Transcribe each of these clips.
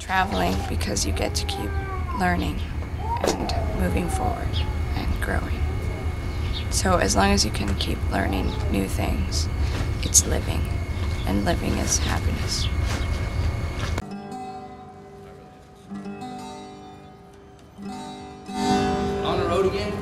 traveling because you get to keep learning and moving forward and growing. So as long as you can keep learning new things, it's living, and living is happiness. On the road again?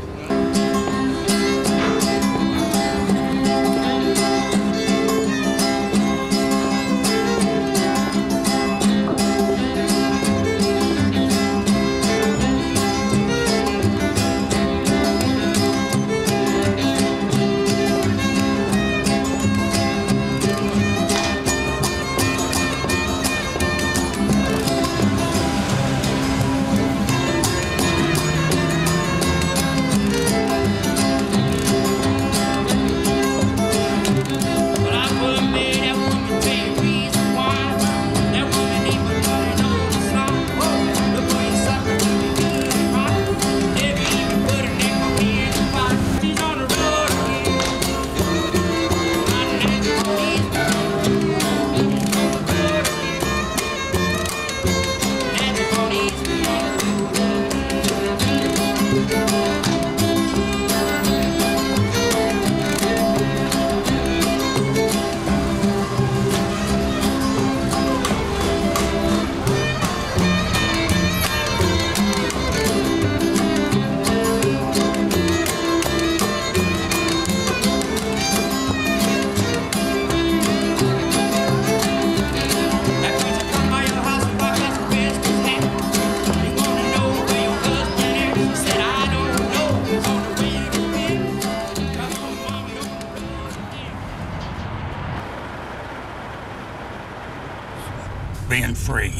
Being free,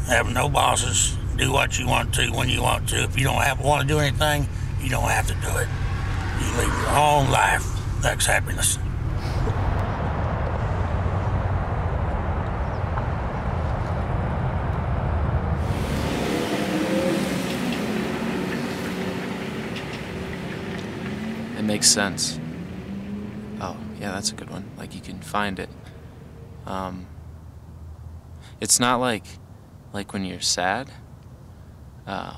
having no bosses, do what you want to when you want to. If you don't want to do anything, you don't have to do it. You live your own life. That's happiness. It makes sense. Oh, yeah, that's a good one. Like, you can find it. It's not like when you're sad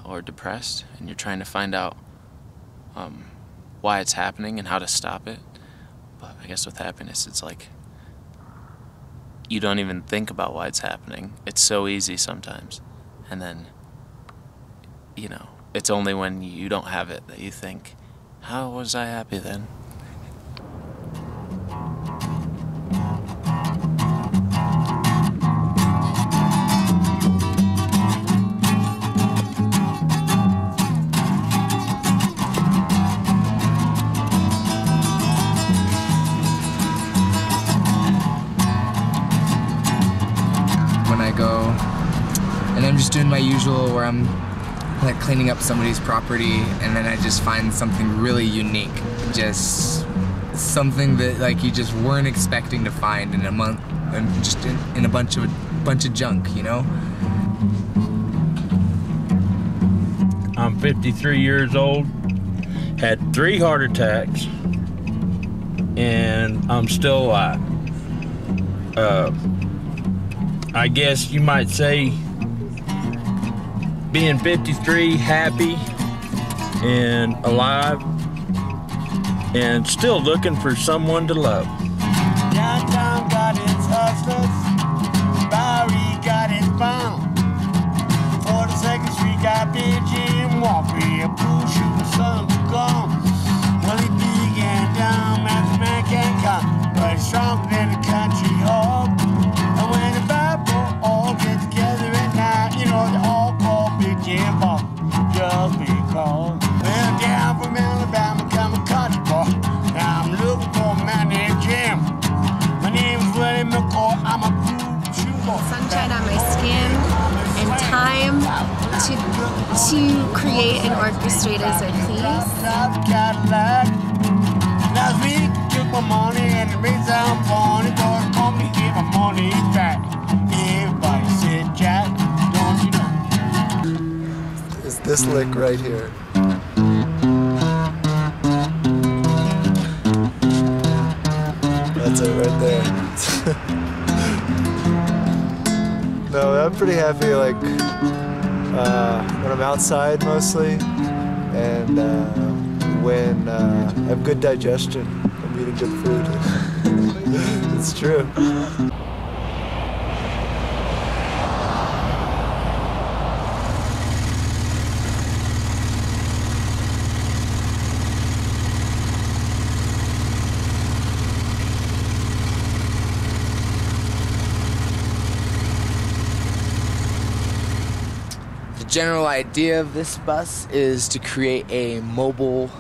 or depressed and you're trying to find out why it's happening and how to stop it. But I guess with happiness, it's like you don't even think about why it's happening. It's so easy sometimes. And then, you know, it's only when you don't have it that you think, how was I happy then? When I go and I'm just doing my usual where I'm like cleaning up somebody's property and then I just find something really unique, just something that like you just weren't expecting to find in a month and just in a bunch of junk, you know? I'm 53 years old, had 3 heart attacks, and I'm still alive. I guess you might say being 53, happy and alive and still looking for someone to love. Downtown got its hustlers, Bowery got its bound. 42nd Street got Big Jim Walker, a pool shooting son gone. Well, he began down, man, man can't come, but he's stronger than a country hog. And when the bad boys all get together at night, you know they all call Big Jim Walker, just because. Well, down from Alabama come a country boy. Now I'm looking for a man named Jim. My name is William McCoy. I'm a blue shoe boy. Sunshine on my skin and time to create and orchestrate as I please. Last week took my money and it made some funny, but call me give my money back. Everybody said, Jack, don't you know? Is this lick right here? That's it right there. No, I'm pretty happy, like, when I'm outside mostly, and when I have good digestion. I'm eating good food. It's true. The general idea of this bus is to create a mobile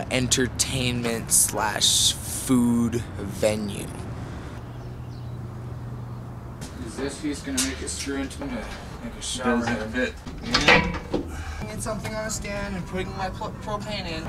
entertainment / food venue. Is this piece gonna make it screw into me to make a shower? Does it fit? Yeah. Putting something on a stand and putting my propane in.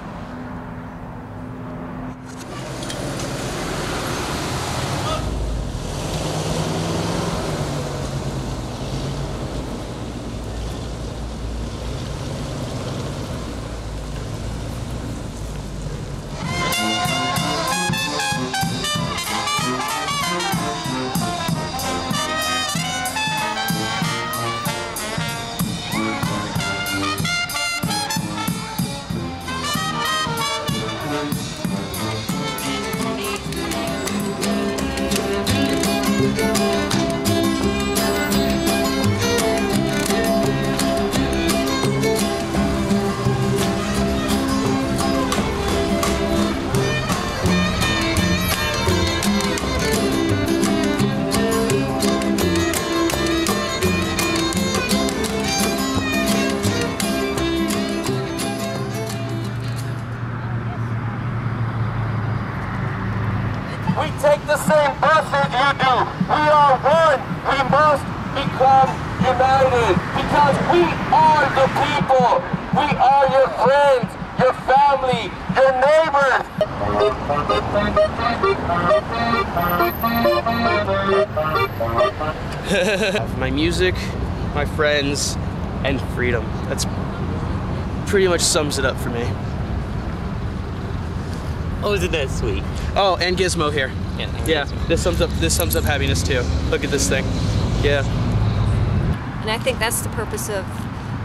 We take the same message you do. We are one. We must become united because we are the people. We are your friends, your family, your neighbors. My music, my friends, and freedom. That's pretty much sums it up for me. Oh, isn't that sweet? Oh, and Gizmo here. Yeah, this sums up happiness too. Look at this thing. Yeah. And I think that's the purpose of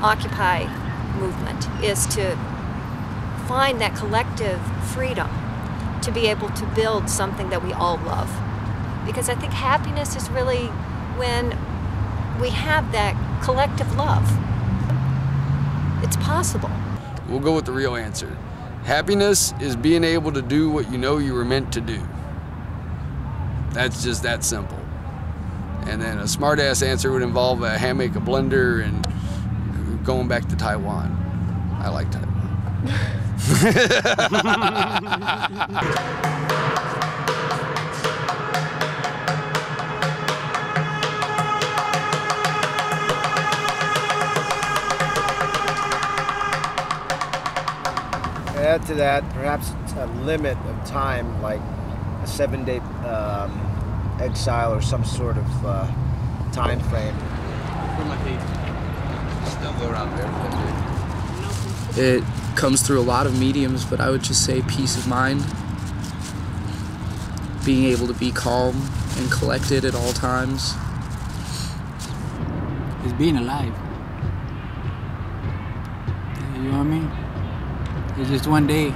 Occupy movement, is to find that collective freedom to be able to build something that we all love. Because I think happiness is really when we have that collective love. It's possible. We'll go with the real answer. Happiness is being able to do what you know you were meant to do. That's just that simple. And then a smart-ass answer would involve a hammock, a blender, and going back to Taiwan. I like Taiwan. Add to that, perhaps a limit of time, like a 7-day exile or some sort of time frame. Still go around there. It comes through a lot of mediums, but I would just say peace of mind. Being able to be calm and collected at all times. It's being alive. You know what I mean? It's just one day.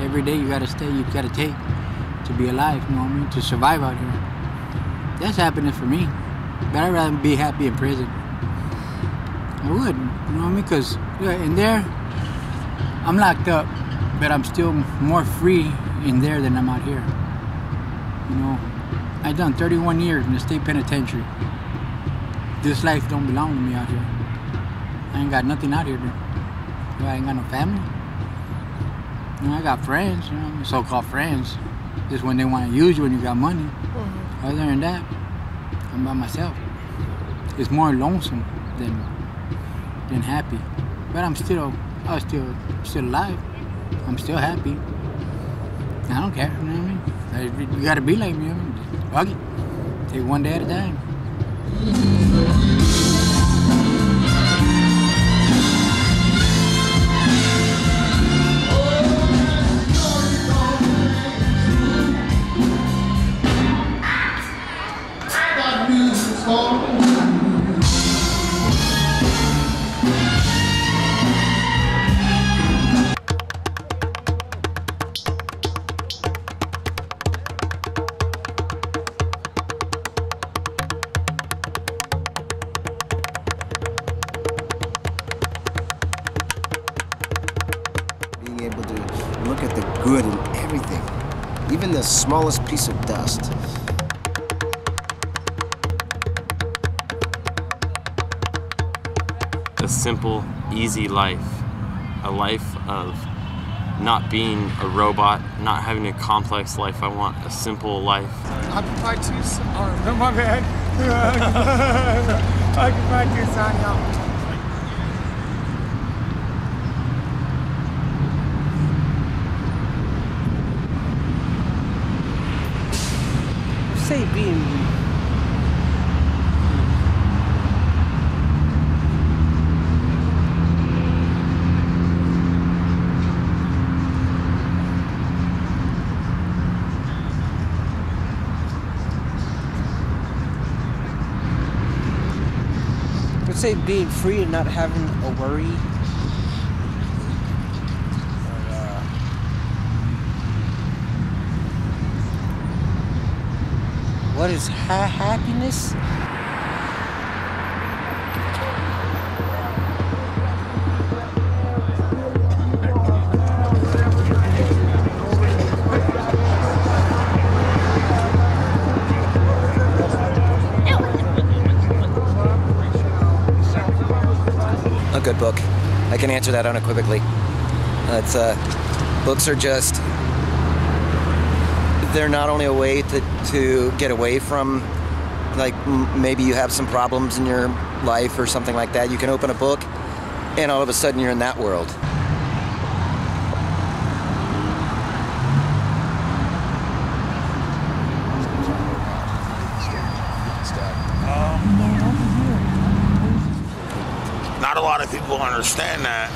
Every day you gotta take to be alive, you know what I mean? To survive out here. That's happiness for me. But I'd rather be happy in prison. I would, you know what I mean? Because in there, I'm locked up, but I'm still more free in there than I'm out here. You know, I've done 31 years in the state penitentiary. This life don't belong to me out here. I ain't got nothing out here. I ain't got no family. You know, I got friends, you know, so-called friends. Just when they want to use you when you got money. Mm-hmm. Other than that, I'm by myself. It's more lonesome than happy. But I'm still alive. I'm still happy. I don't care, you know what I mean? You gotta be like me, you know? Just fuck it. Take one day at a time. Oh, good in everything, even the smallest piece of dust. A simple, easy life. A life of not being a robot, not having a complex life. I want a simple life. Occupy Tucson. Oh, no, my bad. Occupy Tucson, y'all. Say being say being free and not having a worry. What is happiness? A good book. I can answer that unequivocally. Books are just, they're not only a way to get away from, like, maybe you have some problems in your life or something like that. You can open a book and all of a sudden you're in that world. Not a lot of people understand that.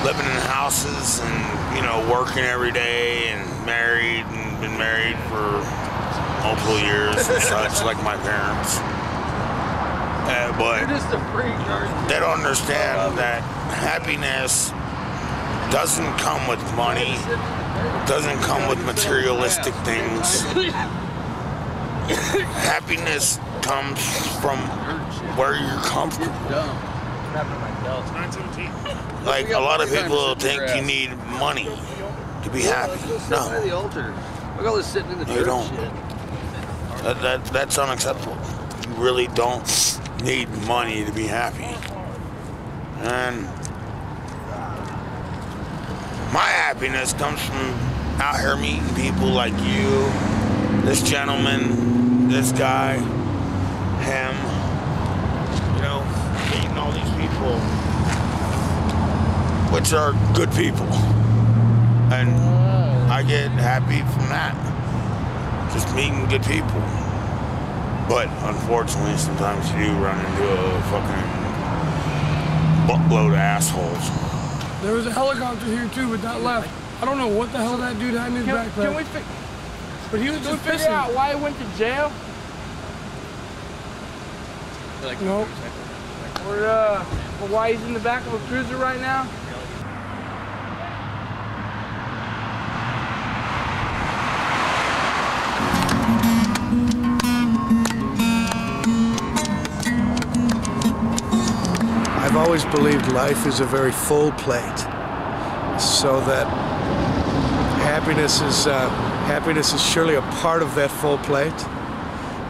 Living in houses and, you know, working every day and married and been married for multiple years and such, like my parents. But they don't understand that happiness doesn't come with money, doesn't come with materialistic things. Happiness comes from where you're comfortable. Like, a lot of people think you need money to be happy. No. You don't. That's unacceptable. You really don't need money to be happy. And my happiness comes from out here meeting people like you, this gentleman, this guy, him, you know, meeting all these people, which are good people. And I get happy from that, just meeting good people. But unfortunately, sometimes you do run into a fucking buttload of assholes. There was a helicopter here too, but that left. I don't know what the hell that dude had in his backpack. Can we but he was just figure fishing. out why he went to jail? Nope. Or why he's in the back of a cruiser right now? I've always believed life is a very full plate, so that happiness is surely a part of that full plate.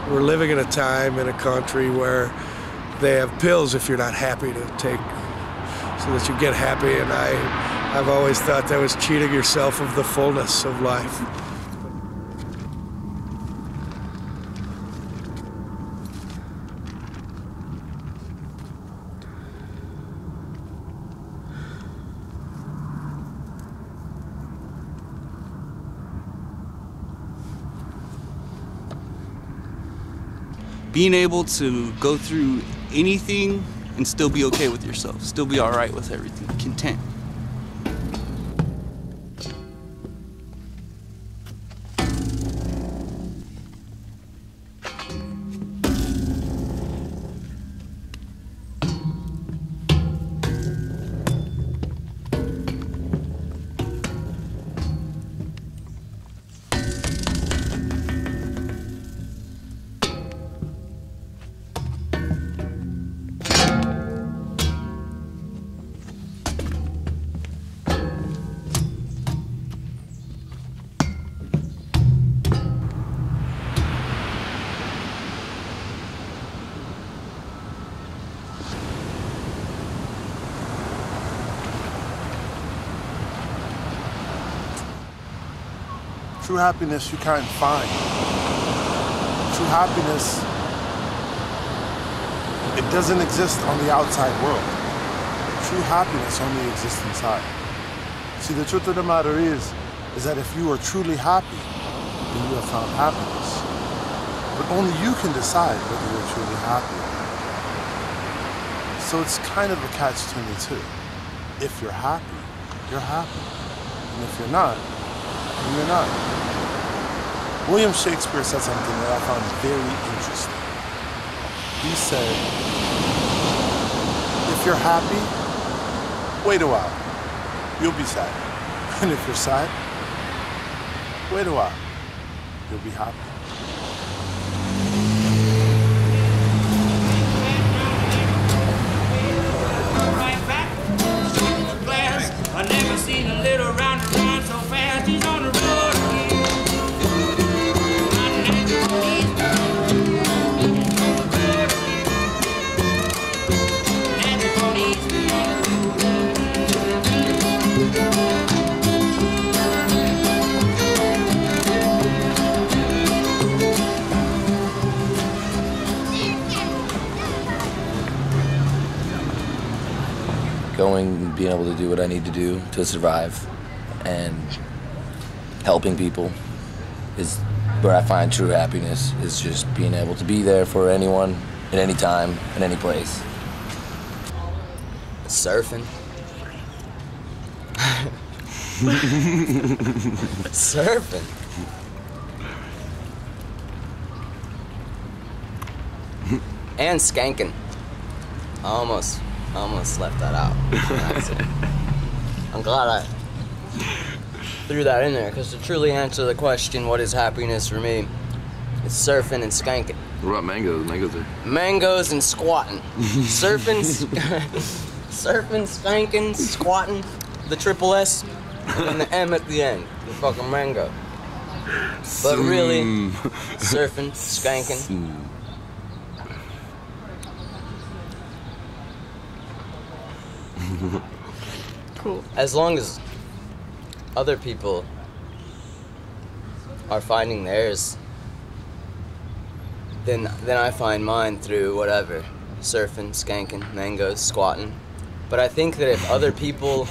We're living in a time in a country where they have pills if you're not happy to take, so that you get happy, and I've always thought that was cheating yourself of the fullness of life. Being able to go through anything and still be okay with yourself, still be all right with everything, content. True happiness you can't find. True happiness, it doesn't exist on the outside world. True happiness only exists inside. See, the truth of the matter is that if you are truly happy, then you have found happiness. But only you can decide whether you're truly happy. So it's kind of a catch-22. If you're happy, you're happy. And if you're not, then you're not. William Shakespeare said something that I found very interesting. He said, if you're happy, wait a while. You'll be sad. And if you're sad, wait a while. You'll be happy. I never seen a little round run so fast. He's on the road again. Going and being able to do what I need to do to survive, and helping people is where I find true happiness, is just being able to be there for anyone at any time, in any place. Surfing. Surfing. And skanking. I almost left that out. I'm glad I threw that in there, because to truly answer the question, what is happiness for me, it's surfing and skanking. What about mangoes? Mangoes and squatting. Surfing, skanking, squatting, the triple S, and then the M at the end, the fucking mango. But really, surfing, skanking. Cool. As long as other people are finding theirs, then I find mine through whatever. Surfing, skanking, mangoes, squatting. But I think that if other people,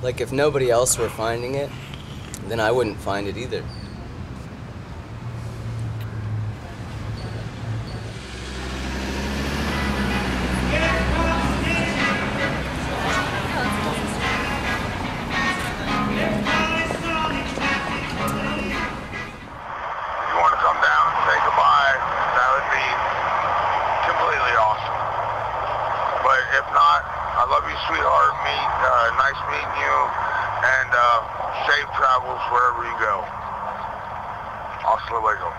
like if nobody else were finding it, then I wouldn't find it either. Nice meeting you, and safe travels wherever you go. Hasta luego.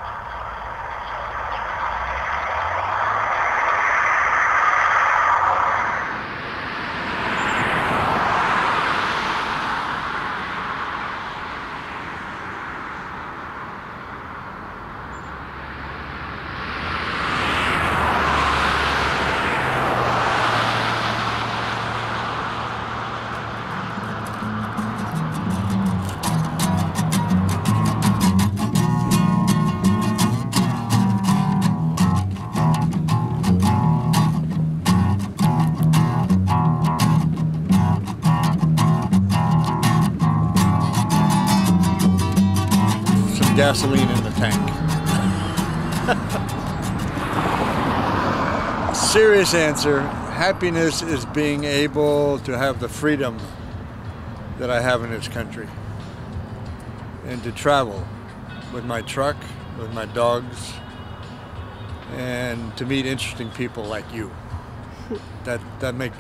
Gasoline in the tank. Serious answer, happiness is being able to have the freedom that I have in this country, and to travel with my truck, with my dogs, and to meet interesting people like you.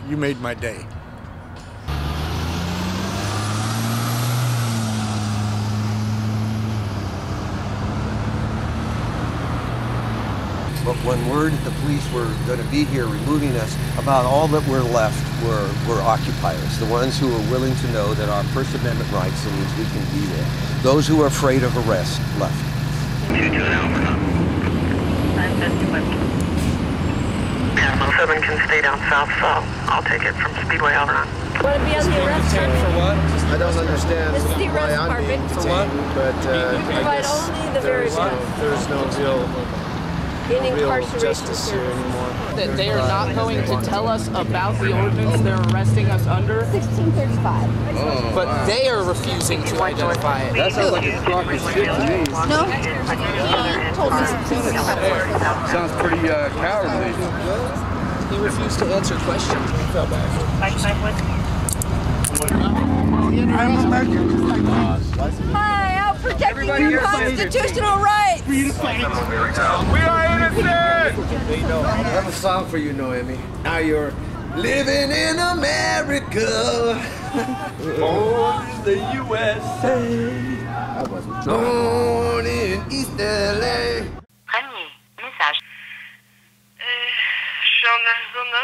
You made my day. But when word the police were going to be here removing us, about all that were left were occupiers, the ones who were willing to know that our First Amendment rights means we can be there. Those who were afraid of arrest left. 7 can stay down south, so I'll take it from Speedway over on. Want to be on the arrest For what? I don't understand This is the why arrest I'm being department. detained, but I But guess only the very there's no real justice here anymore. That they are not going to tell us about the ordinance they're arresting us under. 1635. But they are refusing to identify it. That sounds like a crock of shit to me. No? He told me 1635. Sounds pretty cowardly. He refused to answer questions. He felt bad. Hi, out protecting your constitutional rights. We are innocent! I have a song for you, Noemi. Now you're living in America. Born in the USA. I wasn't born in East LA. Premier message. Je suis en Arizona.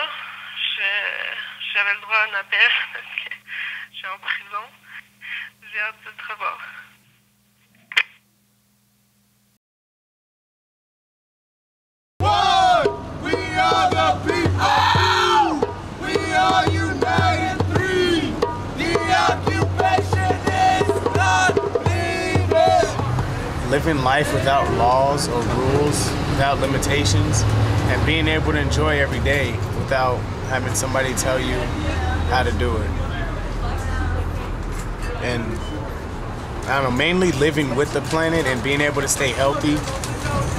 J'avais le droit à un appel parce que je suis en prison. J'ai hâte de te revoir. One, we are the people. We are united. Three, the occupation is not leaving. Living life without laws or rules, without limitations, and being able to enjoy every day without having somebody tell you how to do it. And I don't know, mainly living with the planet and being able to stay healthy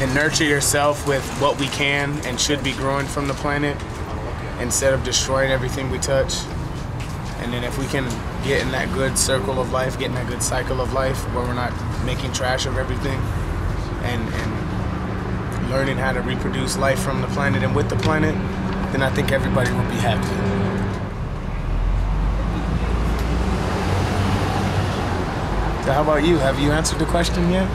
and nurture yourself with what we can and should be growing from the planet instead of destroying everything we touch. And then if we can get in that good circle of life, get in that good cycle of life where we're not making trash of everything and learning how to reproduce life from the planet and with the planet, then I think everybody will be happy. So how about you? Have you answered the question yet?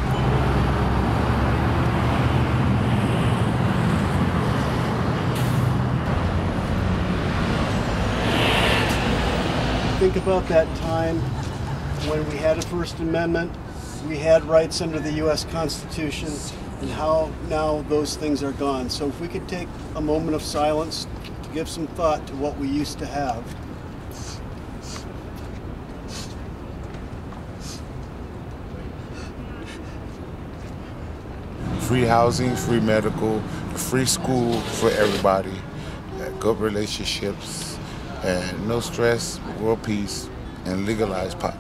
Think about that time when we had a First Amendment, we had rights under the U.S. Constitution, and how now those things are gone. So if we could take a moment of silence to give some thought to what we used to have. Free housing, free medical, free school for everybody, good relationships, and no stress, world peace, and legalized pot.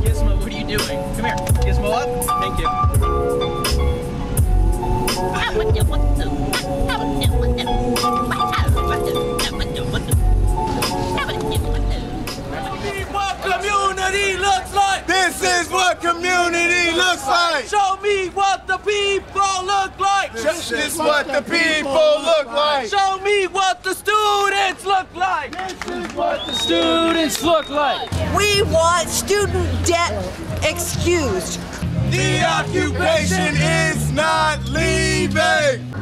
Gizmo, what are you doing? Come here. Gizmo up. Thank you. What community looks like. This is what community looks like. Show me what the people look like. This is what the people look like. Show me what the students look like. This is what the students look like. We want student debt excused. The occupation is not leaving.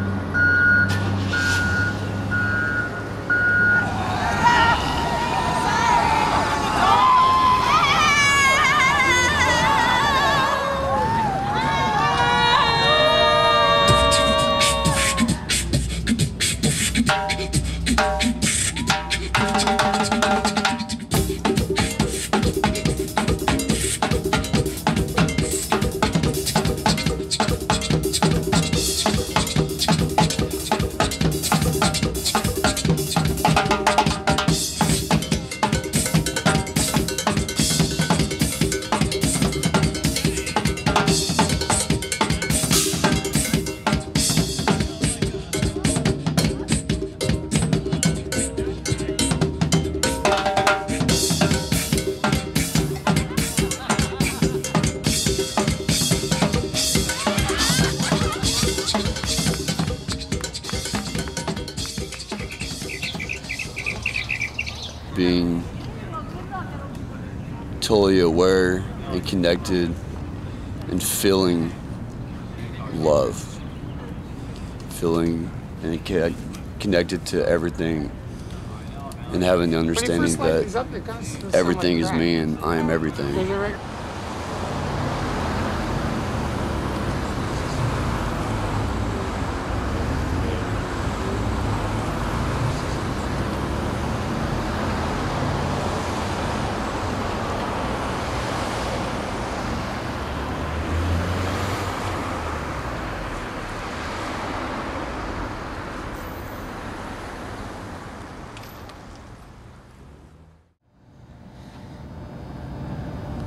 Being totally aware and connected and feeling love, feeling and connected to everything, and having the understanding that everything is me and I am everything.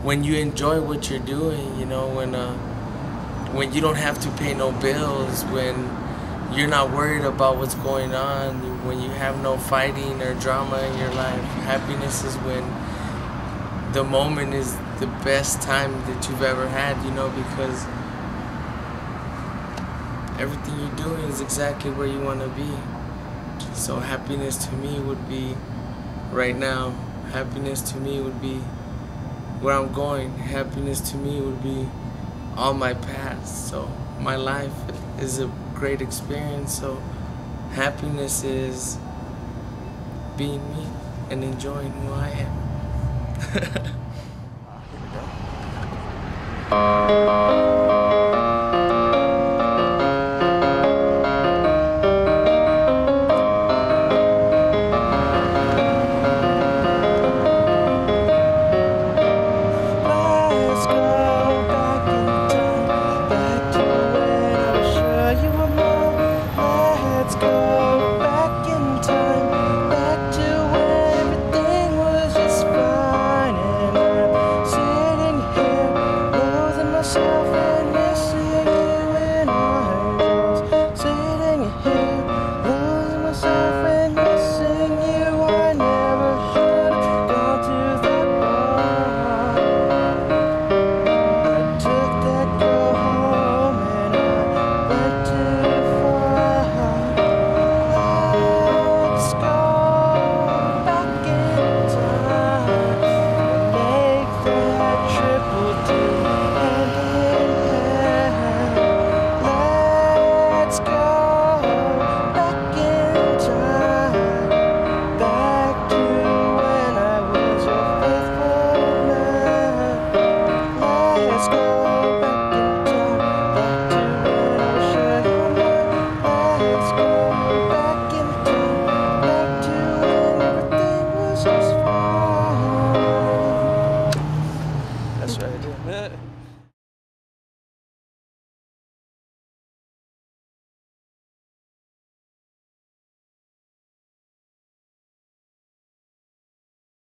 when you enjoy what you're doing, you know, when you don't have to pay no bills, when you're not worried about what's going on, when you have no fighting or drama in your life. Happiness is when the moment is the best time that you've ever had, you know, because everything you're doing is exactly where you want to be. So happiness to me would be right now. Happiness to me would be where I'm going. Happiness to me would be all my past. So my life is a great experience. So happiness is being me and enjoying who I am. Myself